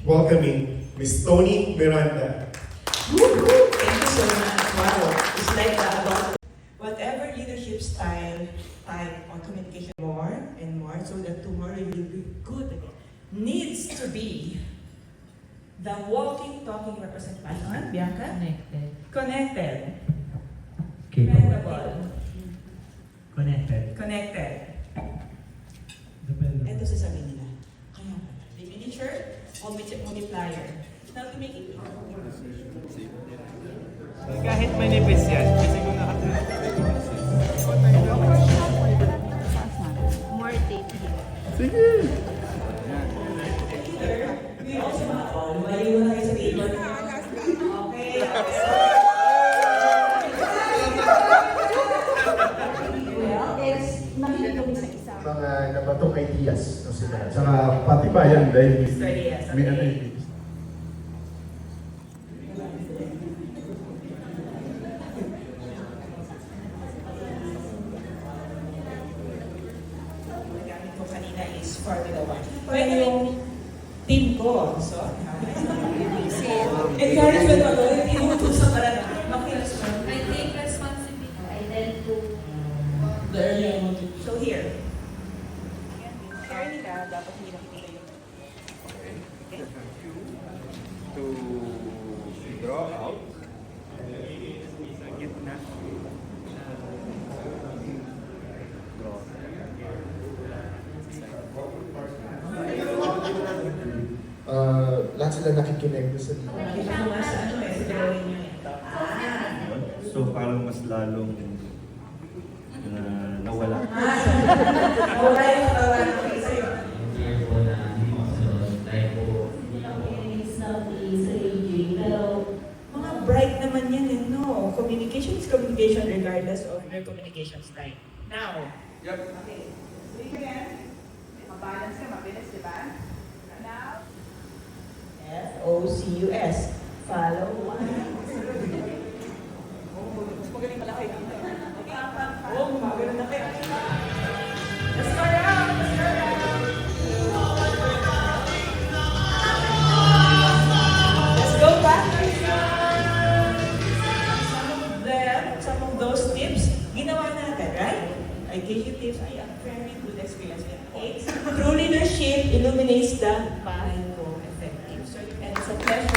welcoming Miss Tony Miranda. Woo-hoo! Thank you so much. Wow. It's like about whatever leadership style, type, or communication more and more so that tomorrow you will be good again. Needs to be the walking, talking representation. Bianca? Connected. Dependable. Connected. Ito sasabihin nila. Kaya pala. Diminisher o multiplier. Now to make it. Kahit manipis yan, kasi kung More tape here. Sige! We also have all. Maliw na kayo sa table. Okay. Well, it's makinig kami sa isa. Mga nabatong ideas. No, sila. Saka pati ba yan dahil may ano yun. Nagamit ko kanina is Formula 1. Pwede yung team ko. So, encouragement ako. Inutusan ka lang. Makilasyon. I take responsibility. I tend to... There you go. So here. Share nila. Dapat hindi nakikita yung... to draw out sa gitna. Lahat sila nakikinig doon sa dito. Nakikita mo nga sa ano eh. Sa drawing nyo eh. So parang mas lalong nawala. Wala yung katawan ko sa'yo. Hindi po na hindi makasunod. Dahil po, hindi ako sa aging, pero Mga bright naman yan eh, no? Communication is communication regardless of your communication style. Now. Yep. Okay. Speak again. Mabalance ka, mabilis, di ba? Now. Focus. Follow one. Mas magaling pala kayo. Oh, magaling na kayo. Let's go around. Let's go around. Let's go back. Some of those tips, ginawa natin, right? I gave you tips. I have very good experience with it. True leadership illuminates the path. And it's a pleasure.